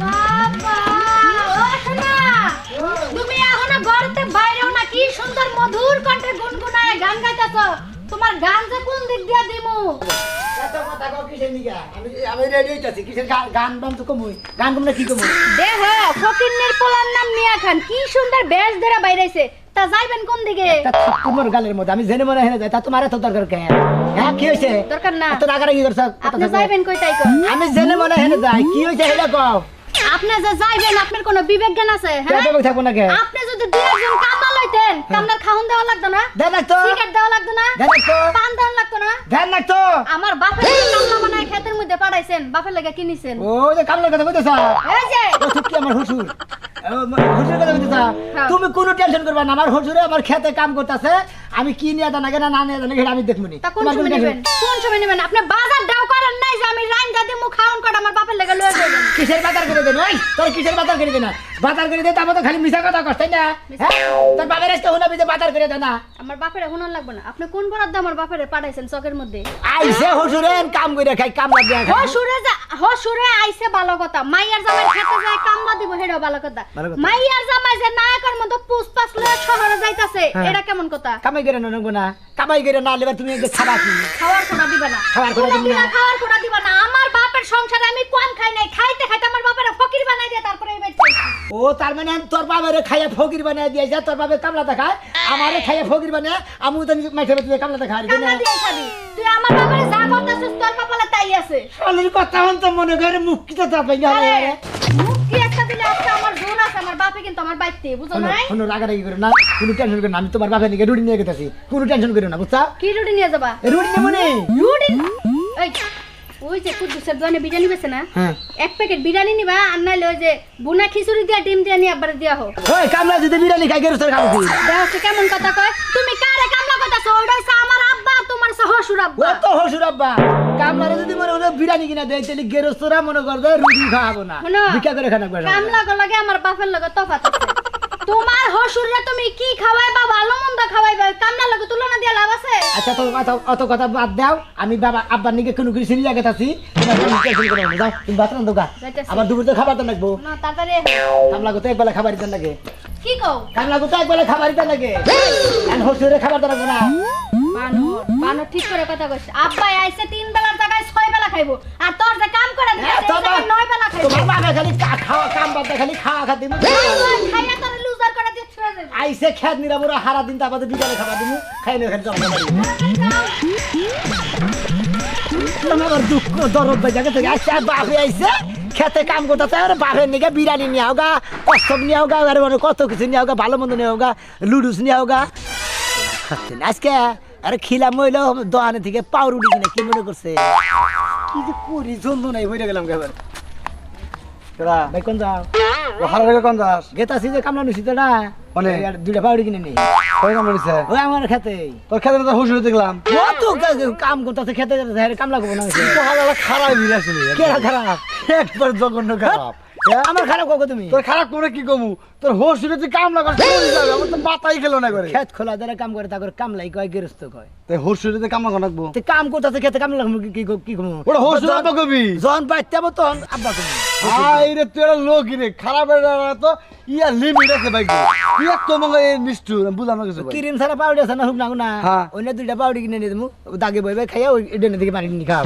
বাবা ওঠনা তুমি এখনো ঘরতে বাইরেও না কি সুন্দর মধুর কণ্ঠে গুনগুনায় গান গাইতাছো তোমার গান যে কোন দিক দিয়া দিমু এত কথা কও কিসের নিগা আমি রেডি হইতাছি কিসের গান বান তো কমই গান কমলে কি কমই দেহ ফকিন্নের পোলার নাম মিয়া খান কি সুন্দর বেশ দেরা বাইরাইছে তা যাইবেন কোন দিকে তা তোমার গালের মধ্যে আমি জেনে মনে হেনে যাই তা তোমার এত দরকার কে হ্যাঁ কি হইছে দরকার না এত রাগারাগি করছ আপনি যাইবেন কই তাই কর আমি জেনে মনে হেনে যাই কি হইছে হেলে কও আপনি যে যাইবেন আপনার কোনো বিবেক জ্ঞান আছে হ্যাঁ কেটে থাকবো না কে আপনি যদি দুই একজন কামলা লইতেন কামলার খাওন দেওয়া লাগতো না দেন না তো সিগারেট দেওয়া লাগতো না দেন না তো পান দেওয়া লাগতো না দেন না তো আমার বাপের কামলা বানায় ক্ষেতের মধ্যে পাঠাইছেন বাপের লাগা কিনিছেন ও যে কামলা কথা কইতেছ এই যে ও ঠিক কি আমার হুজুর হুজুর কথা কইতেছ তুমি কোনো টেনশন করবা না আমার হুজুরে আমার খেতে কাম করতেছে আমি কি নিয়ে জানা কেন না নিয়ে জানা আমি দেখমুনি তা কোন সময় নেবেন কোন সময় নেবেন আপনি বাজার দাও করেন নাই যে আমি রাইন দাদি মুখ খাওন কটা আমার বাপের লাগা লয়ে যাবেন কিসের বাজার করে দেন ওই তোর কিসের বাজার করে দেন বাজার করে দে তারপর তো খালি মিছা কথা কস তাই না হ্যাঁ তোর বাবার আজকে হুনাবি যে বাজার করে দে না আমার বাপের হুনন লাগবে না আপনি কোন বরাদ্দ আমার বাপের পাঠাইছেন চকের মধ্যে আইছে হুজুরে কাম করে খাই কাম লাগে হসুরে আইছে ভালো কথা মাইয়ার জামাই খেতে যায় কামলা দিব হেডো ভালো কথা মাইয়ার জামাই যে নায়কের মতো পুষ্পাস লয়ে শহরে যাইতাছে এটা কেমন কথা কামাই করে ননগো না কামাই করে না লেবা তুমি যে খাবা কি খাওয়ার খোটা দিবা না খাওয়ার খোটা দিবা না খাওয়ার খোটা দিবা না আমার বাপের সংসারে আমি কম খাই নাই খাইতে খাইতে আমার বাপের ফকির বানাই দিয়ে তারপরে এই বেঁচে ও তার মানে তোর বাবারে খাইয়া ফকির বানায় দিয়ে যা তোর বাবা কামলা দেখায় আমারে খাইয়া ফকির বানায় আমি তো মাইছে তুই কামলা দেখায় কামলা দিয়ে খাবি তুই আমার বাবারে যা করতেছিস তোর কপালে তাই আছে শালির কথা হন তো মনে করে মুখ কি তো তাপে গেল মুখ কি একটা দিলে আজকে আমার জোর আছে আমার বাপে কিন্তু আমার বাইতে বুঝো নাই কোনো রাগারাগি করে না কোনো টেনশন করে না আমি তোমার বাপের নিকে রুটি নিয়ে গেছি কোনো টেনশন করে না বুঝছা কি রুটি নিয়ে যাবা রুটি নেব নি রুটি এই ওই যে কুদ্দুসের দোকানে বিরিয়ানি বেছে না হ্যাঁ এক প্যাকেট বিরিয়ানি নিবা আর নাইলে ওই যে বুনা খিচুড়ি দিয়া ডিম দিয়া নিয়ে আবার দিয়া হোক ওই কামলা যদি বিরিয়ানি খাই গেরস্ত খাবো কি দেখো কেমন কথা কয় তুমি কারে কামলা কইতাছো ওইটা হইছে আমার আব্বা তোমার হসুর ও আব্বা তো হসুর আব্বা কামলারে যদি মনে হলো বিরিয়ানি কিনা দেয় তাহলে গেরস্তরা মনে করবে রুটি খাওয়াবো না শোনো, ভিক্ষা করে খানা কামলা গো লাগে আমার বাপের লগে তফাৎ আছে তোমার হসুররা তুমি কি খাওয়াইবা ভালো মন্দ খাওয়াইবা কামলা লগে তুলনা দিয়া লাভ আছে আচ্ছা তো অত কথা বাদ দাও আমি বাবা আব্বার নিকে কোনো কিছু সিরিয়া গেতাছি যাও তুমি বাতরা দোকা যাইতাছি। আবার দুপুরে তো খাবার দেন লাগবো না তাড়াতাড়ি কামলা তো একবেলা খাবার দেন লাগে কি কও কামলা তো একবেলা খাবার দেন লাগে আর হসুরে খাবার দেন লাগবো না বানর ঠিক করে কথা কইছ আব্বা আইছে 3 বেলার জায়গায় 6 বেলা খাইবো আর তোর যে কাম করে দিছে 9 বেলা খাইবো তোমার বাবা খালি খাওয়া কাম বাদ খালি খাওয়া খাতি খাইয়া তোর লুজার করে দিয়ে ছুড়ে দেব আইসে খেত নিরামুরা হারা দিন তারপরে বিকালে খাবার দিমু খাই না খালি জমা আমার দুঃখ দরদ বাজাকে থেকে আইসে বাপে আইসে খেতে কাম করতেছে আর বাপের নিকে বিরিয়ানি নিয়ে হোগা কষ্টম নিয়ে হোগা আর মানে কত কিছু নিয়ে হোগা ভালো মন্দ নিয়ে হোগা লুডুস নিয়ে হোগা আজকে আরে খিলাম হইলো দোকানে থেকে পাউরুটি কিনে কি মনে করছে কি যে করি জন্য নাই হয়ে গেলাম এবার ভাই কোন যাও ও হারা রেখে কোন যাস গেতাছি যে কামলা নিছি তো না মানে দুইটা পাউরুটি কিনে নি কই কাম করিছে ওই আমার খেতে তোর খেতে তো হুশ দেখলাম ও তো কাম করতেছে খেতে যেতে কামলা করবো না তো হালা খারাপ বিরাস কে খারাপ একবার জঘন্য খারাপ আমার খারাপ কখন তুমি তোর খারাপ করে কি কমু তোর হোশ তুই কাম না করছিস আমার তো মাথাই গেল না করে খেত খোলা যারা কাম করে তারপর কামলাই কয় গেরস্ত কয় তাই হোশ তুই কাম না রাখবো তো কাম করতেছে খেতে কামলা কি কি কমু ওটা হোশ আব্বা কবি জন পাইতে যাবো তখন আব্বা কমু আই রে তুই একটা লোক রে খারাপ তো ইয়া লিমিট আছে ভাই ইয়া তো মঙ্গ এই নিষ্ঠুর বুঝলাম না কিছু ভাই ক্রিম ছাড়া পাউডার আছে না হুক না না হ্যাঁ। অন্য দুইটা পাউডার কিনে নিয়ে দেবো দাগে বইবে খাইয়া ওই ডেনে থেকে পানি নিয়ে খাও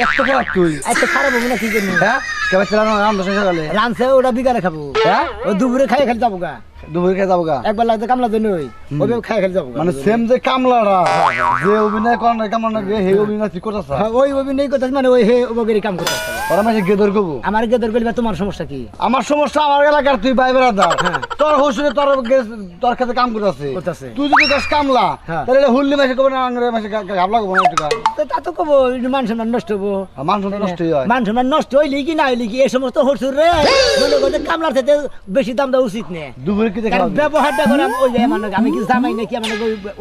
এত খারাপ তুই এত খারাপ হবে না কি করবো হ্যাঁ কেবল চালানো রাম দশ সকালে রানছে ওটা বিকালে খাবো হ্যাঁ ও দুপুরে খাই খালি যাবো গা দুপুরে খেয়ে যাবো গা একবার লাগতে কামলা জন্য ওই ওইভাবে খাই খালি যাবো মানে সেম যে কামলারা যে অভিনয় করেন কেমন লাগে সেই অভিনয় ঠিক করতেছ ওই অভিনয় করতেছে মানে ওই হে ওবগেরি কাম করতেছে ওরা মাঝে গেদর কবু আমার গেদর গলিবা তোমার সমস্যা কি আমার সমস্যা আমার এলাকার তুই ভাই বেড়াদার তোর হোসরে তোর কাছে কাম করতেছে করতেছে। তুই যদি দশ কামলা হ্যাঁ। তাহলে হুল্লি মাসে কবে না আঙরে মাসে ঘাবলা কবে না একটু তো তা তো কবো মান সম্মান নষ্ট হবো মান সম্মান নষ্টই হয় মান সম্মান নষ্ট হইলি কি না হইলি কি এই সমস্ত হরসুর রে মনে করতে কামলার থেকে বেশি দাম দেওয়া উচিত নে দুপুরে কি দেখা কারণ ব্যবহারটা করে ওই যে মানে আমি কি জামাই নাকি আমার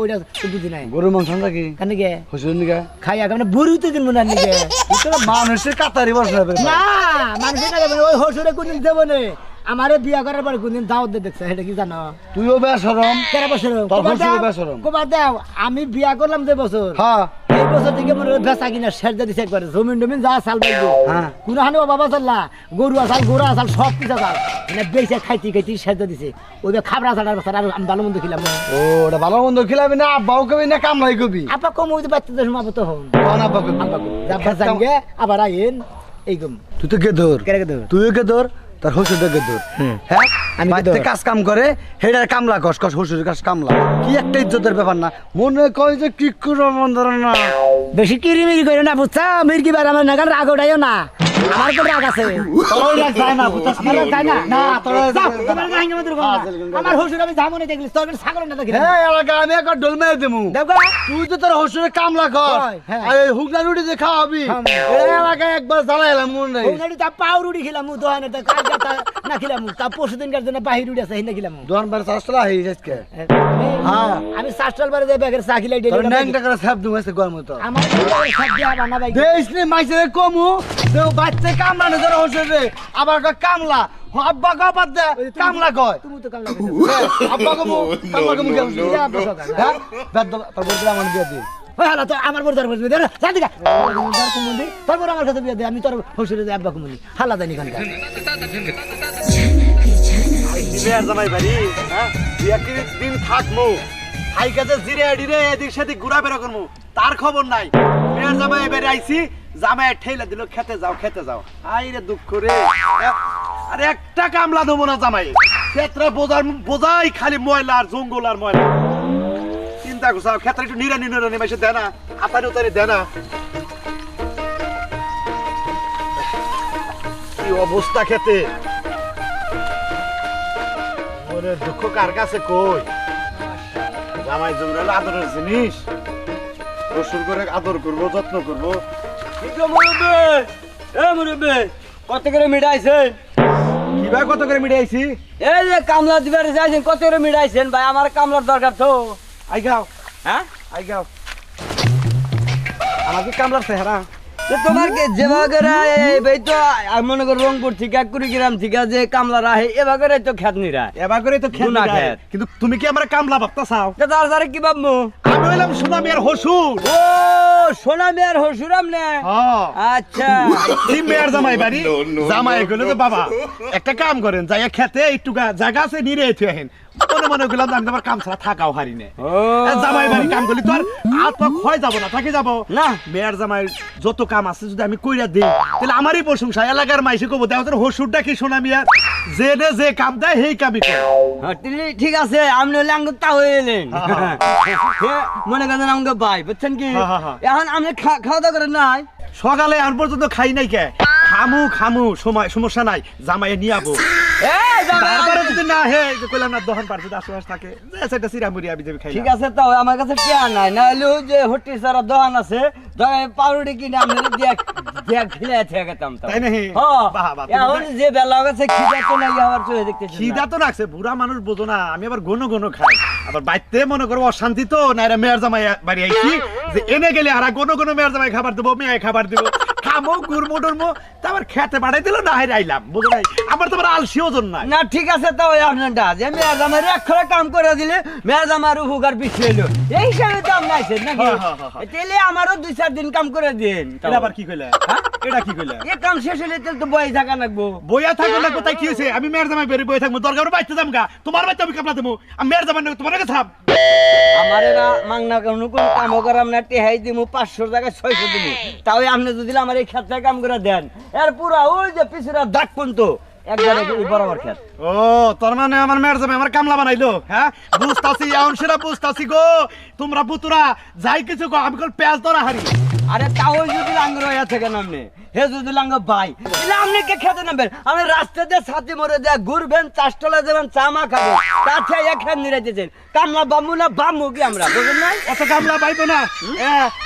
ওইটা তো বুঝি নাই গরুর মাংস নাকি কেন গে হোসের নিকা খাই আগে মানে বুড়িতে দিন মনে নিকে তুই তো মানুষের কাতারি বসে না মানুষের কাছে বলে, ওই হরসুরে কোনদিন দেবো নে আমারে বিয়া করার পরে কোনদিন দাওয়াত দিয়ে দেখছে সেটা কি জানো তুইও বেসরম তেরো বছর তোর হরসুরে বেসরম কবার দাও আমি বিয়া করলাম যে বছর হ্যাঁ এই এই বছর থেকে মনে হয় বেচা কিনা শেষ দিয়ে দিছে একবারে জমিন টমিন যা চাল পাইবো হ্যাঁ। কোনো হানি বাবা চাল্লা গরু আসাল গোড়া আসাল সব কিছু আসাল মানে বেচে খাইতে খাইতে শেষ দিয়ে দিছে ওই খাবার আসাল আর আর আমি ভালো মন্দ খেলাম ও ওটা ভালো মন্দ খিলাবি না আব্বাও কবি না কামলাই কবি আপা কম ওই বাচ্চাদের সময় তো হন কোন আব্বা কবি যাবা জানগে আবার আইন এই গম তুই তো গেদর কেরে দূর তুইও গেদর তার হসুরটা গেদর হ্যাঁ আমি বাড়িতে গেদর। কাজ কাম করে হেডার কামলা কস কস হসুরের কাজ কামলা কি একটা ইজ্জতের ব্যাপার না মনে কয় যে কি করো মন্দর না বেশি কিরিমিরি করে না বুঝছা মির্কি বার আমার নাগাল রাগ ওঠাইও না আমার তো রাগ আছে তোর রাগ যায় না বুঝছস আমার রাগ যায় না না তোর যাও, তোমার গায়ে আমাদের গো না। আমার হুজুর আমি জামনে দেখলি তোর ছাগল না দেখি হ্যাঁ এলাকা আমি একটা ডোল মেরে দেবো দেখো তুই তো তোর হসুরের কামলা কর হয়, হ্যাঁ। আর এই হুগলা রুটি যে খাওয়াবি এই এলাকায় একবার জ্বালাইলাম মন নাই ওনারি তা পাউরুটি খেলাম দোহানে তা কাজটা না খেলাম তা পরশুদিনকার জন্য বাহির উড়ে আছে হিনা খেলাম দোকান বাড়ি চাষলা হয়ে যাচ্ছে হ্যাঁ। আমি সাস্টাল বারে যে ব্যাগের চা খিলাই তোর ডেলি ন্যাংটা করে সাপ দুমাইছে গরম তো আমার সব দিয়া বানা ভাই দেশ নে মাইছে কমু দেও বাচ্চা কামলা না তোর হসুরে আবার কয় কামলা আব্বা কা বাদ দে কামলা কয় তুমি তো কামলা আব্বা কমু কামলা কমু কেমন হ্যাঁ বাদ দাও তোর বলতে আমার বিয়ে দি ওই হালা তো আমার বড় দরবার দে সাদি কা দর কুমুন্দি তারপর আমার কাছে বিয়ে দে আমি তোর হসুরে আব্বা কুমুন্দি হালা দেনি খানকা বিয়ার জামাই বাড়ি হ্যাঁ বিয়ে দিন থাকমু হাই কাছে জিরে আডিরে এদিক সেদিক ঘুরা বেরা করমু তার খবর নাই বিয়ার জামাই এবারে আইছি জামাই ঠেলা দিল খেতে যাও আই রে দুঃখ রে আরে একটা কামলা দেবো না জামাই ক্ষেত্রে বোঝাই খালি ময়লা আর জঙ্গল আর ময়লা চিন্তা করছো ক্ষেত্রে একটু নিরানি মাসে দেয় না আতারি উতারি দেয় না কি অবস্থা খেতে ওরে দুঃখ কার কাছে কই জামাই জমি হলো আদরের জিনিস রসুর করে আদর করবো যত্ন করবো কত করে মিটাইছেন কিবা কত করে মিটাইছি এই যে কামলা দিবার যাইছেন কত করে মিটাইছেন ভাই আমার কামলার দরকার তো আই গাও হ্যাঁ আমাকে কামলার চেহারা তো তোমার কে যেভাবে করে এই তো আমি মনে করি রংপুর থেকে কুড়িগ্রাম থেকে যে কামলা রাহে এভাবে করে তো খেত নিরা এবার করে তো খেতে গুনা দেয়। খেত। কিন্তু তুমি কি আমার কামলা ভাবতা চাও তো তার সারে কি ভাববো আমি হইলাম সুনামি আর হসুর ও সোনা মেয়ের হসুরাম নে আচ্ছা এই মেয়ের জামাই বাড়ি জামাই গেলে তো বাবা একটা কাম করেন যাই খেতে একটু জায়গা আছে নিরে এতে আহেন মনে গেলাম আমি তোমার কাম ছাড়া থাকাও হারি না ও জামাই বাড়ি কাম করলি তো আর তো ক্ষয় যাবো না থাকি যাবো না মেয়ের জামাই যত কাম আছে যদি আমি কইরা দিই তাহলে আমারই প্রশংসা এলাকার মাইসে কব দেওয়া তোর হসুরটা কি শোনা মিয়া যে কাম দেয় সেই কামই করে হ্যাঁ, ঠিক আছে আপনি হলে আমাকে তা হয়ে এলেন মনে করেন আমাকে ভাই বুঝছেন কি হ্যাঁ। এখন আপনি খাওয়া দাওয়া করেন নাই সকালে আর পর্যন্ত খাই নাই কে খামু সমস্যা নাই জামাইয়ে নিয়ে আবো এই যাবে, তারপরে যদি না হে যে কইলাম না দহন পার যদি আশেপাশে থাকে সেটা সিরামুরি আমি যাবি খাই ঠিক আছে তো আমার কাছে টিয়া নাই না হলে ওই যে হোটি সারা দোকান আছে দোকানে পাউরুটি কিনে আমি দিয়ে খেলে গেতাম তো তাই নাকি? হ্যাঁ, বাহ, বাহ, এখন যে বেলা গেছে খিদা তো নাই আবার চলে দেখতেছি খিদা তো রাখছে বুড়া মানুষ বোঝো না আমি আবার ঘন খাই আবার বাইতে মনে করো অশান্তি তো না এরা মেয়ের জামাই বাড়ি আইছি যে এনে গেলে আর ঘন মেয়ের জামাই খাবার দেবো মেয়ে খাবার দেবো খামো গুড়মো টুরমো তারপর খেতে পাঠাই দিল না হাইরে আইলাম বুঝো নাই আমার তো আবার আলসি ওজন নাই না ঠিক আছে তো আপনারটা যে মেয়ের জামাই এক খরা কাম করে দিলে মেয়ের জামার উপকার বেশি হইলো এই হিসাবে তো আপনি আইছেন নাকি হ্যাঁ। তাহলে আমারও 2-4 দিন কাম করে দিন এটা আবার কি কইলা এটা কি কইলা এ কাম শেষ হলে তো বই থাকা লাগবো বইয়া থাকো না কোথায় কি হয়েছে আমি মেয়ের জামাই বেরিয়ে বই থাকবো দরকার বাইতে যাম গা তোমার বাইতে আমি কাপলা দেবো আমি মেয়ের জামাই তোমার কাছে থাম আমার এরা মাংনা কোন কাম করাম না টেহাই দিমু 500 টাকা 600 দিমু তাও আপনি যদি আমার এই ক্ষেত্রে কাম করে দেন এর পুরা ওই যে পিছরা দাগ পর্যন্ত একবারে বরাবর খেত ও তোর মানে আমার মেয়ের জামাই আমার কামলা বানাইলো হ্যাঁ বুঝতাছি এখন সেটা বুঝতাছি গো তোমরা পুতুরা যাই কিছু গো আমি কল পেঁয়াজ ধরা হারি আরে তাও যদি লাঙ্গ রয়া থেকে নামনে হে যদি লাঙ্গ ভাই তাহলে আপনি কে খেতে নামবেন আমি রাস্তা দিয়ে ছাতি মরে দিয়ে ঘুরবেন চাষতলা যাবেন চামা খাবো তাতে এখান নিরাইতেছেন কামলা বামু না বামু কি আমরা বুঝেন নাই অত কামলা পাইবো না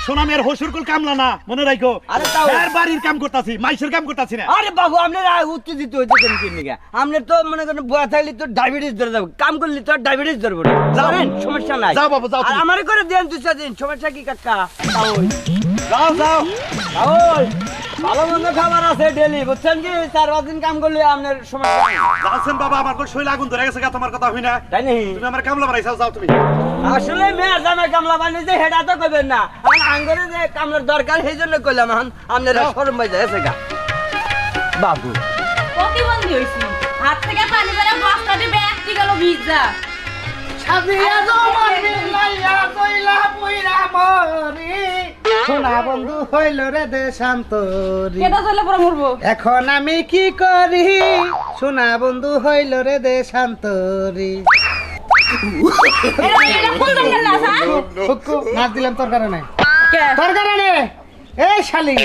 সোনামের হসুর কুল কামলা না মনে রাখো আরে তাও এর বাড়ির কাম করতাছি মাইসের কাম করতাছি না আরে বাবু আপনার উত্তেজিত হইতেছেন কি নিকা আপনার তো মনে করেন বয়া থাকলে তো ডায়াবেটিস ধরে যাবে কাম করলে তো ডায়াবেটিস ধরবো না জানেন সমস্যা নাই যাও বাবু, যাও আর তুমি। আমারে করে দেন 2-4 দিন সমস্যা কি কাকা যাও ওই ভালো মন্দ খাবার আছে ডেলি বুঝছেন কি 4-5 দিন কাম করলে আপনার সমস্যা নাই যাচ্ছেন বাবা আমার কোন শৈল আগুন ধরে গেছে গা তোমার কথা হই না তাই নাকি তুমি আমার কামলা বানাইছাও যাও তুমি আসলে মেয়ে জামাই কামলা বানিয়েছে হেডা তো কইবেন না আঙ্গরে যে কামলার দরকার সেই জন্য কইলাম এখন আপনারা শরম বাই যাচ্ছে গা বাবু প্রতিবন্ধী হইছি হাত থেকে পানি পড়ে বস্তাতে ব্যাগটি গেল ভিজা সাজিয়া জমান মিলাইয়া কইলা পুইরা মরি সোনা বন্ধু হইল রে দেশান্তরি কেটা চলে পড়ে মরবো এখন আমি কি করি সোনা বন্ধু হইল রে দেশান্তরি এটা কোন দরকার না স্যার নাচ দিলাম তোর কারণে কে তোর কারণে এই শালি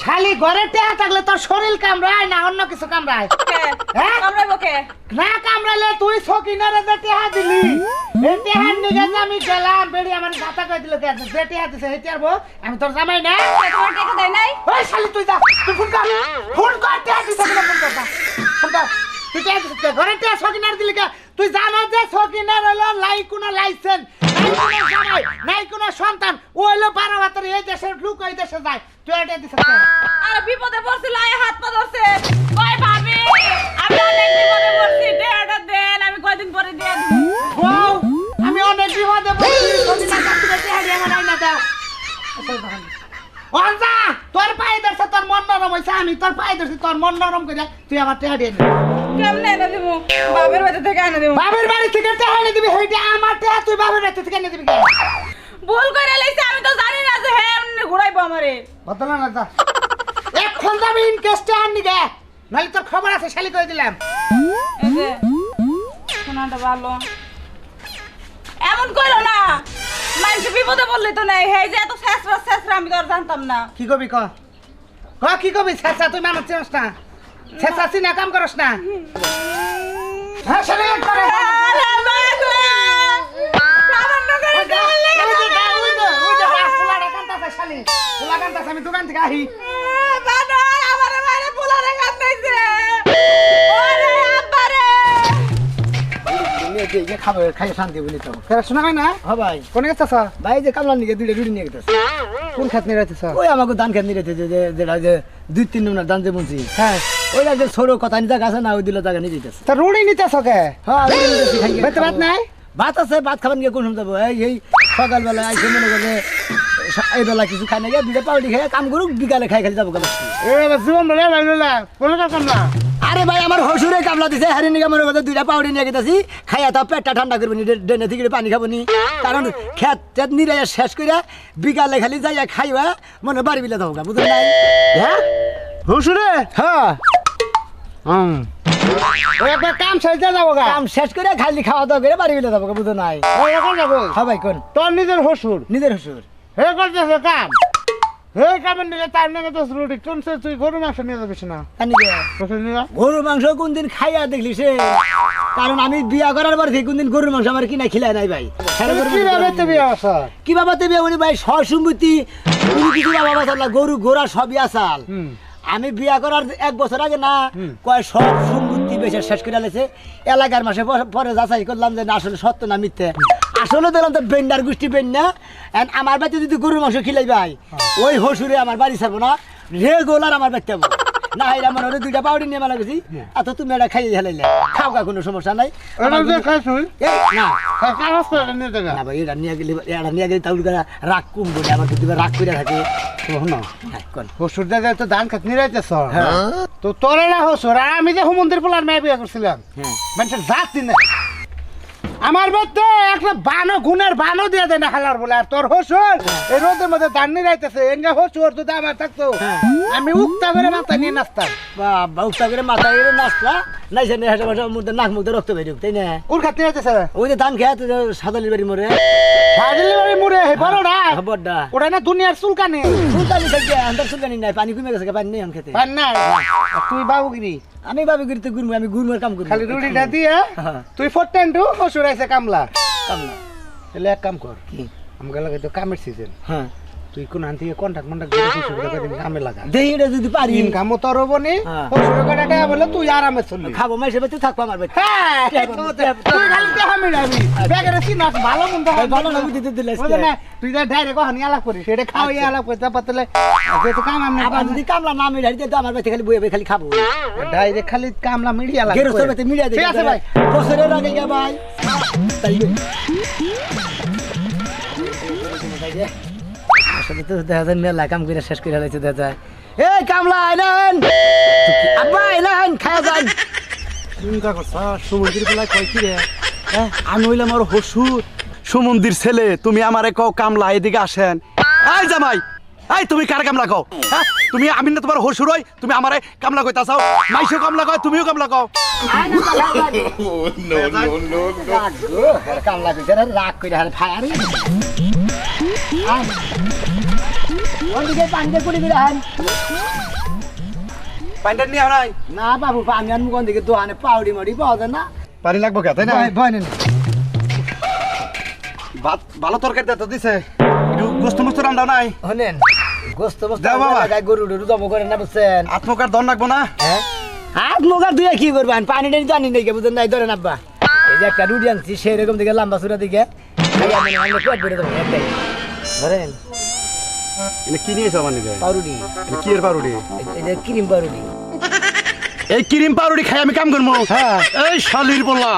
শালি ঘরে টেহা থাকলে তোর শরীর কামড়ায় না অন্য কিছু কামড়ায় কে হ্যাঁ? কামড়াইবো কে না কামড়ালে তুই সকিনারে যে টেহা দিলি এই টেহার নিগে যে আমি গেলাম বেড়ি আমার গাতা কই দিল কে যে টেহা দিছে হেতি আরবো আমি তোর জামাই না তোমার টাকা দেয় নাই ওই শালি তুই যা তুই ফোন কর টেহা দিছে কিনা ফোন কর ফোন কর তুই টেহা দিছিস কে? ঘরে টেহা সকিনার দিলি কে তুই জানো যে সকিনার হলো লাই কোনো লাইসেন্স নাই কোনো জামাই নাই কোনো সন্তান ও হলো 12 বছর এই দেশের লোক ওই দেশে যায় তুই এটা দিছিস কে? আর বিপদে পড়ছিল আয় হাত পা ধরছে কই ভাবি আমি অনেক বিপদে পড়ছি টাকাটা দেন আমি কয়দিন পরে দিয়ে দিব বউ আমি অনেক বিপদে পড়ছি সকিনার কাছ থেকে টেহা দিয়ে আমার আইনা দাও অনজা তোর পায়ে ধরছে তোর মন নরম হইছে আমি তোর পায়ে ধরছি তোর মন নরম করে তুই আমার টেহা দিয়ে দে কেমনে এনে দিব বাবার বাড়ি থেকে এনে দিব বাবার বাড়ি থেকে টেহা এনে দিবি হেইটা আমার টেহা তুই বাবার বাড়ি থেকে এনে দিবি কে ভুল করে লাইছে আমি তো জানি না যে হ্যাঁ এমনি ঘুরাইবো আমারে বদলা না যা এখন যাবি ইনকেস টেহা নিগে নালি তোর খবর আছে শালি করে দিলাম এই যে শোনাটা ভালো এমন কইরো না মানুষ বিপদে পড়লে তো নাই হে যে এত শেষরা আমি তো আর জানতাম না কি কবি ক কি কবি ছেসা তুই মানুষ চিনস না ছেসা চিনা কাম করস না হ্যাঁ শালি করে আরে বাগো সামান্য করে চলে আমি দোকান থেকে আহি বাবা আমার মায়ের পোলারে কাঁদাইছে ওরে আব্বারে খাবে খাই শান্তি বলি তো শোনা হয় না হ্যাঁ ভাই কোনে গেছ ভাই যে কামলা নিয়ে দুইটা রুটি নিয়ে গেছে কোন খাত নিয়ে রাখতেছ ওই আমাকে ধান খেত নিয়ে রেখেছে যেটা যে 2-3 নম্বর ধান যে বুনছি হ্যাঁ ওই যে ছোট কথা নিয়ে জায়গা আছে না ওই দিল জায়গা নিয়ে যেতেছে তা রুটি নিতেছ কে হ্যাঁ ভাত নাই ভাত আছে ভাত খাবার নিয়ে কোন সময় যাবো এই সকালবেলা আইসে মনে করে এই বেলা কিছু খাই না গিয়ে দুইটা পাউডি খেয়ে কাম করুক বিকালে খাই খালি যাবো জীবন আরে ভাই আমার হসুরে কামলা দিছে হারি নিগা মনে কথা দুইটা পাউডি নিয়ে গেছি খাইয়া তা পেটটা ঠান্ডা করবো নি ডেনে থেকে পানি খাবো নি কারণ খেত টেত নিরে শেষ করে বিকালে খালি যাইয়া খাইবা মনে বাড়ি বিলে যাবো বুঝলেন নাই হ্যাঁ হসুরে হ্যাঁ কাম শেষ যাবো কাম শেষ করে খালি খাওয়া দাওয়া করে বাড়ি বিলে যাবো বুঝো নাই যাবো হ্যাঁ ভাই কোন তোর নিজের হসুর হে করতেছে কাম হে কামের নিলে তার নাকি তো রুটি কোনছে তুই গরু মাংস নিয়ে যাবিস না গরু মাংস কোনদিন খাইয়া দেখলি সে কারণ আমি বিয়া করার পর থেকে কোনদিন গরুর মাংস আমার কিনা খিলাই নাই ভাই কি বাবাতে বিয়া উনি ভাই সসম্মতি উনি কিছু বাবা সাল্লাহ গরু ঘোড়া সবই আসাল আমি বিয়া করার 1 বছর আগে না কয় সব সম্পত্তি বেশি শেষ করে আলেছে এলাকার মাসে পরে যাচাই করলাম যে না আসলে সত্য না মিথ্যে আসলে দিলাম তো বেন্ডার গোষ্ঠী বেন্ডা আমার বাড়িতে যদি গরুর মাংস খিলাই ভাই ওই হসুরে আমার বাড়ি ছাড়বো না রেগুলার আমার বাড়িতে যাবো না এরা মনে হলে 2টা পাউডি নিয়ে মেলা গেছি এত তুমি এটা খাইয়ে হেলাইলে খাও গা কোনো সমস্যা নাই না ভাই এটা নিয়ে গেলে তাহলে রাগ কম বলে আমার তো রাগ করে থাকে হসুর দাদা তো ধান খাত নিরাইতেছ তো তোরে না হসুর আর আমি যে হুমন্দির পোলার মেয়ে বিয়ে করছিলাম মানুষের জাত দিনে আমার বাড়িতে একটা বানো গুণের বানো দিয়ে দেয় না হালার বলে আর তোর হসুর এই রোদের মধ্যে ধান নিরাইতেছে এনগা হসুর যদি আমার থাকতো আমি উক্তা করে মাথা নিয়ে নাচতাম বাবা উক্তা করে মাথা নিয়ে নাচলা নাইছে না হেসে বসে মুখে নাক মুখে রক্ত বেরিয়ে তাই না কোন খাত নিরাইতেছে ওই যে ধান খেয়ে সাদালি বাড়ি মরে সাদালি বাড়ি মরে বড়টা বড়টা ওটা না দুনিয়ার চুলকানি থাকে আন্দার চুলকানি নাই পানি কমে গেছে পানি নেই আমি খেতে পানি নাই তুই বাবুগিরি আমি বাবুগিরি তো গুরমু আমি গুরমার কাম করি খালি রুটিটা দিয়ে তুই ফটেন্টু হসুর আইছে কামলা তাহলে এক কাম কর কি আমগা লাগে তো কামের সিজন হ্যাঁ তুই কোন আন থেকে কন্টাক্ট করে হসুর করে দিন কামে লাগা দেইটা যদি পারি ইনকাম তো রবনি হসুর করে টাকা বলে তুই আরামে চলবি খাবো মাইসে তুই থাকবো আমার বাড়িতে হ্যাঁ তুই খালি টাকা মিলাবি বেগারে সিনাস ভালো মন্দ ভালো না বুঝতে দিলে তুই যা ডাইরেক্ট হানি আলাপ করিস সেটা খাওয়াই আলাপ করতে পাতলে তো কাম আমি আবার যদি কামলা না মিলাই দিতে আমার বাড়িতে খালি বইবে খালি খাবো ডাইরেক্ট খালি কামলা মিডিয়া লাগে গেরস্তের বাড়িতে মিডিয়া দে ঠিক আছে ভাই বছরের আগে গা ভাই তাই আসলে তো দেখা যায় মেলা কাম করে শেষ করে হয়েছে দেখা যায়। এই কামলা আইলেন, আব্বা আইলেন, খাওয়া যান। চিন্তা করছা সুমন্দির বেলায় কয় কি রে? হ্যাঁ, আমি হইলাম ওর হসুর সুমন্দির ছেলে, তুমি আমারে কও কামলা এদিকে আসেন। এই জামাই, এই তুমি কার কামলা কও? হ্যাঁ, তুমি আমি না তোমার হসুর হই, তুমি আমারে কামলা কইতা চাও? মাইশো কামলা কয়, তুমিও কামলা কও। কামলা কইছে রাগ করে হারে ফায়ার ওদিকে পানি কুড়ি করে হান। পানিটা নিয়ে নাই? না বাবু পানি আনবো কোন দিকে, দোকানে পাউডি মাউডি পাওয়া যায় না। পানি লাগবো কে, তাই না? ভয় নেই। ভাত ভালো তরকারি তো দিছে, একটু গোস্ত মোস্ত রান্না নাই? হনেন গোস্ত মোস্ত দাও বাবা। গরু টরু জব করে না বুঝছেন? আত্মকার দন লাগবো না? হ্যাঁ হাত মোগার দুয়ে কি করবেন, পানিটা জানি নাকি বুঝেন নাই, ধরেন আব্বা এই যে একটা রুটি আনছি সেরকম দিকে লম্বা চূড়া দিকে পেট বেড়ে দেবো একটাই ধরেন। এটা কি নিয়েছো আমার নিকে? পাউরুটি, এটা কি এর পাউরুটি? এটা ক্রিম পাউরুটি। এই ক্রিম পাউরুটি খাই আমি কাম করবো? হ্যাঁ। এই শালির বলা,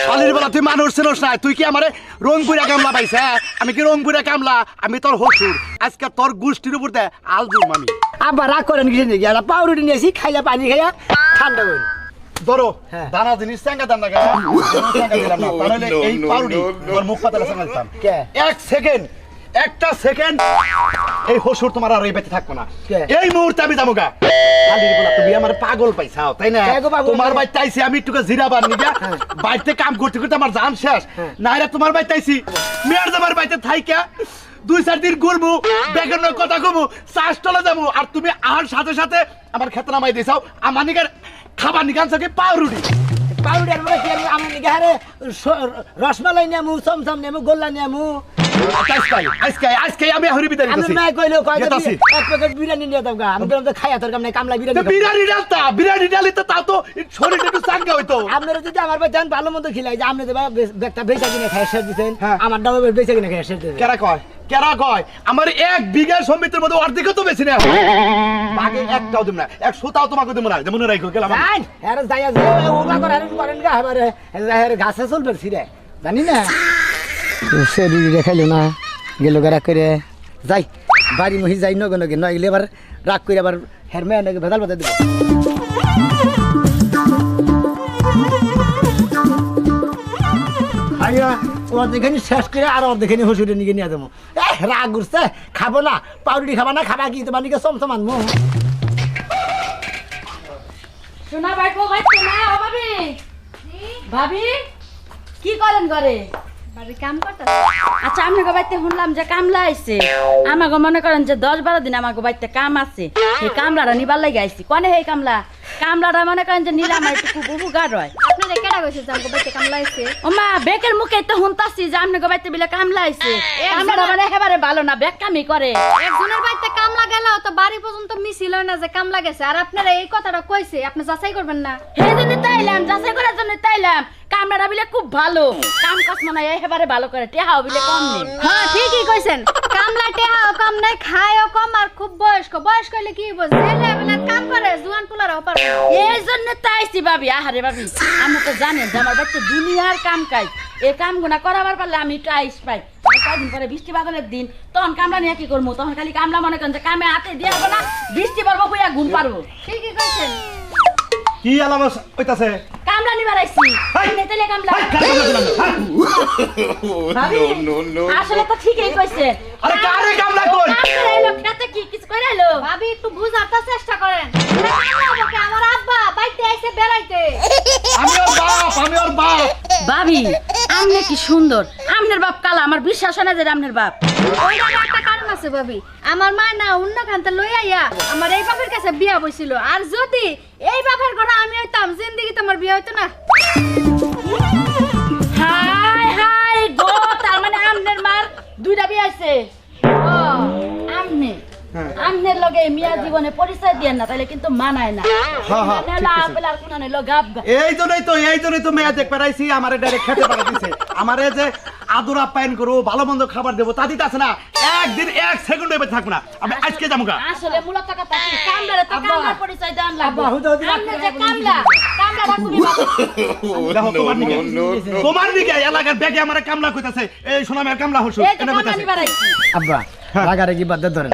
শালির বলা, তুই মানুষ ছিলস না, তুই কি আমারে রংপুরা কামলা পাইছে? হ্যাঁ? আমি কি রংপুরা কামলা? আমি তোর হসুর, আজকে তোর গোষ্ঠীর উপর দে আলজুম আমি। আব্বা রাগ করেন কিছু নাকি, একটা পাউরুটি নিয়েছি খাইয়া পানি খাইয়া ঠান্ডা করেন। ধরো হ্যাঁ। দানা জিনিস চ্যাঙ্গা দাম না কেন? চ্যাঙ্গা দিলাম না, তাহলে এই পাউরুটি তোমার মুখ পাতালে চ্যাঙ্গা দিতাম। কে? এক সেকেন্ড, একটা সেকেন্ড এই হসুর তোমার আর এই বেঁচে থাকবো না। কে? এই মুহূর্তে আমি যাবো গা। শালির বলা, তুমি আমার পাগল পাইছাও তাই না? কে গো পাগল? তোমার বাড়িতে আইছি আমি একটু জিরাবার নিগা, বাড়িতে কাম করতে করতে আমার জান শেষ। নাইরা তোমার বাড়িতে আইছি, মেয়ের তোমার বাড়িতে থাইকা 2-4 দিন ঘুরবো, বেগান কথা কমু, চাষ তলে যাবো, আর তুমি আহার সাথে সাথে আমার খেতে নামাই দিছাও। আমার নিগার খাবার নিগান থাকে পাউরুটি। পাউরুটি আর কি আমার নিকে হারে রসমালাই নেমু, চমচম নেমু, গোল্লা নেমু। আজকে আমি হরি বিদায় আমি দিতেছি। মায় কইলো কয় যেতাছি। এক প্যাকেট বিরিয়ানি নিয়ে দাও গা। আমি বললাম তো খাইয়া তোর কাম নাই, কামলা বিরিয়ানি তো খাবো। বিরিয়ানি ডালতা, বিরিয়ানি ডালিতে তাও তো শরীরটা একটু চাঙ্গা হইতো। আপনারা যদি আমার ভাই যান ভালো মন্দ খিলাই যে আপনি একটা বেচা কিনে খাই শেষ দিচ্ছেন, হ্যাঁ। আমার ডাবো বেচা কিনে খাই শেষ দিচ্ছেন। কেরা কয়, কেরা কয় আমার 1 বিঘা সম্পত্তির মধ্যে অর্ধেক তো বেশি না, বাকি একটাও দিব না, 100টাও তোমাকে দিব না, যেমন রাইখো গেলাম আমি। যান আরে যাইয়া যে ওবা করেন করেন গা এবারে গাছে চলবে ফিরে জানি না সে রুটি দেখাইলো না গেল গা রাগ করে যাই বাড়ি মহি যাই নগে নগে নয় গেলে এবার রাগ করে আবার হের মেয়ে নাকি ভেদাল বাজার দেবো। আইয়া অর্ধেখানি শেষ করে আর অর্ধেখানি হসুরে নিয়ে নিয়ে যাবো। রাগ উঠছে, খাবো না, পাউরুটি খাবা না, খাবা কি তোমার নিকে চমচম আনবো। শোনা বাইকো ভাই, শোনা ও ভাবি। ভাবি কি করেন ঘরে? বাড়ি কাম করতে। আচ্ছা আপনাকে বাড়িতে শুনলাম যে কামলা আইছে, আমাকে মনে করেন যে 10-12 দিন আমাকে বাড়িতে কাম আছে, সেই কামলাটা নিবার লাগে আইছি। কনে সেই কামলাটা মনে করেন যে নিলাম একটু খুব উপকার হয়। আপনাদের কেডা কইছে যে আমগো বাড়িতে কামলা আইছে? ওমা বেকের মুখে তো শুনতাছি যে আপনাকে বাড়িতে বিলে কামলা আইছে। কামলাটা মানে একেবারে ভালো না, বেকামি করে। একজনের বাড়িতে কামলা গেল তো বাড়ি পর্যন্ত মিছিল হয় না যে কামলা গেছে, আর আপনারা এই কথাটা কইছে, আপনি যাচাই করবেন না? সেই জন্য তাইলাম, যাচাই করার জন্য তাইলাম। কামলাটা বিলে খুব ভালো, কাম কাজ মানে একেবারে ভালো করে, টেহাও বিলে কম নেই। হ্যাঁ ঠিকই কইছেন, কামলা টেহাও কম নাই, খায়ও কম, আর খুব বয়স্ক। বয়স্ক হইলে কি হইব, জেলে বলে কাম করে, জুয়ান পোলারাও পারে। এই জন্য তাইছি ভাবি, আহারে ভাবি আপনি তো জানেন যে আমার বাড়িতে দুনিয়ার কাম কাজ, এই কাম গুনা করাবার পারলে আমি একটু আইস পাই। কয়দিন পরে বৃষ্টি বাদলের দিন, তখন কামলা নিয়ে কি করবো? তখন খালি কামলা মনে করেন যে কামে হাতে দিয়ে হবো না, বৃষ্টি পারবো বইয়া ঘুম পারবো। ঠিকই কইছেন। কি আলাম হইতাছে? কামলা নিবার আইছি, নেতেলে কামলা। ভাবি আসলে তো ঠিকই কইছে। আরে কারে কামলা কই? কামলা এলো খেতে কি কিছু করে এলো? ভাবি একটু বুঝাতে চেষ্টা করেন। আমার আব্বা বাইতে আইছে বেড়াইতে। আমি ওর বাপ। ভাবি আমনে কি সুন্দর, আমনের বাপ কালা, আমার বিশ্বাস হয় না যে আমনের বাপ। ওইটার একটা কারণ আছে ভাবি, আমার মা না অন্য খানতে লই আইয়া আমার এই বাপের কাছে বিয়া বইছিল, আর যদি এই বাপের ঘরে আমি হইতাম জিন্দেগি তোমার বিয়া হইতো না। হাই হাই গো, তার মানে আমনের মার 2টা বিয়ে আছে। ও আমনে আমনের লগে মিয়া জীবনে পরিচয় দেন না, তাহলে কিন্তু মানায় না। হ্যাঁ, ঠিক আছে। এই জন্যই তো মেয়ে দেখতে পারাইছি, আমারে ডাইরেক্ট খেতে পারা দিছে। আমারে যে আদর আপ্যায়ন করবো, ভালো মন্দ খাবার দেবো, তা দিতে আছে না। একদিন 1 সেকেন্ড এবার থাকবো না, আমি আজকে যাবো গা। আসলে মূলত কথা কি, কামলারে তো কামলার পরিচয় দেন লাগবে। আব্বা, হুদা হুদা আমনে যে কামলা রাখুনি বাবা। দেখো তোমার দিকে এলাকার ব্যাগে আমার কামলা কইতাছে, এই সোনামের কামলা হসু এই যে এনে কামলা কইতাছে। নিবার আইছি। আব্বা রাগারাগি বাদ দিয়ে ধরেন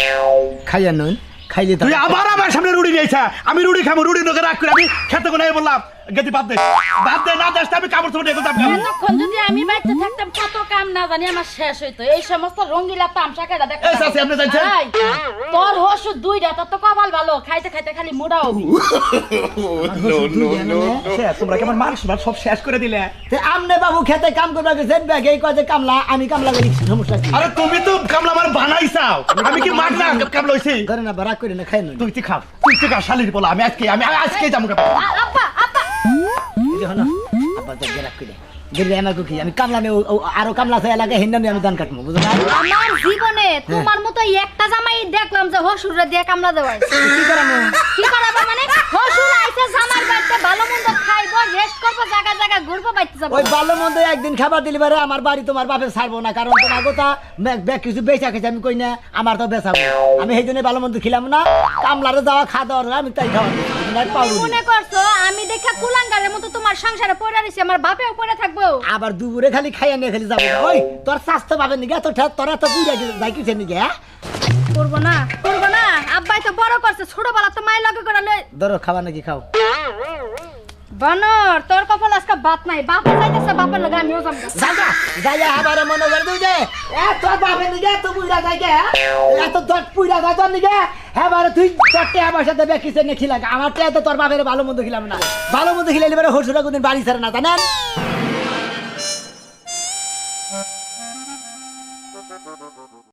খাইয়া নুন খাইলে তুই আবার আমার সামনে রুড়ি নিয়েছা আমি রুড়ি খাবো রুড়ি নোকে রাগ করে আমি খেতে কোনায় বললাম গেতি বাদ দে না দেশ আমি কাপড় চোপড় নিয়ে যাবো এতক্ষণ যদি আমি বাড়িতে থাকতাম কত কাম না জানি আমার শেষ হইতো এই সমস্ত রঙ্গিলা তামসা কেডা দেখ এই চাচি, আপনি জানছেন? তোর ওষুধ দুইটা তোর তো কপাল ভালো খাইতে খাইতে খালি মুড়া হবি তোমরা কেমন মানুষ সব শেষ করে দিলে আমনে বাবু খেতে কাম করবা গেছেন ব্যাগে কয় যে কামলা আমি কামলা করি সমস্যা কি আরে তুমি তো কামলা আমার বানাইছাও আমি কি মাগ না কামলা হইছি ধরে না বারাক করে না খাই নুন তুই খা শালির বলা আমি আজকে যাবো আব্বা আব্বা যখন আব্বা তো গেরাক করে গেলে আমাকে কি আমি কামলা নেই আরো কামলা আছে এলাকায় হিন্দাম আমি ধান কাটবো বুঝলো না আমার জীবনে তোমার মতো একটা জামাই দেখলাম যে হসুরে দিয়ে কামলা দেওয়াই কি করামো কি করাবো মানে হসুর আইছে জামার বাড়িতে ভালো মন্দ খাইবো রেস্ট করবো জায়গা জায়গা ঘুরবো বাইতে যাবো ওই ভালো মন্দ একদিন খাবার দিলে পারে আমার বাড়ি তোমার বাপে ছাড়বো না কারণ তোমার কথা কিছু বেচা খেয়েছে আমি কই না আমার তো বেচাবো আমি সেই জন্য ভালো মন্দ খিলাম না কামলারে যাওয়া খাওয়া দাওয়া আমি তাই খাওয়া কি মনে করছো আমি দেখা কুলাঙ্গারের মতো তোমার সংসারে পড়ে রইছি আমার বাপেও পড়ে থাকবো আবার দুপুরে খালি খাইয়া নিয়ে খালি যাবো ওই তোর স্বাস্থ্য পাবেন নাকি তোরা তো বুঝে যাই কিছু নাকি হ্যাঁ করবো না আব্বাই তো বড় করছে ছোটবেলা তো মায়ের লগে করে লই ধরো খাবার নাকি খাও বানর তোর কপাল আজকে ভাত নাই বাপে যাইতেছে বাপের লগে আমিও যাবো জায়গা জায়গা আবার মনে করে দিও যে তোর বাপের নাকি এত বুড়া জায়গা এত দট পুরা যায় তোর নাকি হ্যাঁ বারে তুই তোরটে আমার সাথে বেকিছে নে খিলা আমার তো তোর বাপের ভালো মন্দ খিলাম না ভালো মন্দ খিলাইলে বারে হরসুরা কোনদিন বাড়ি ছাড়ে না জানেন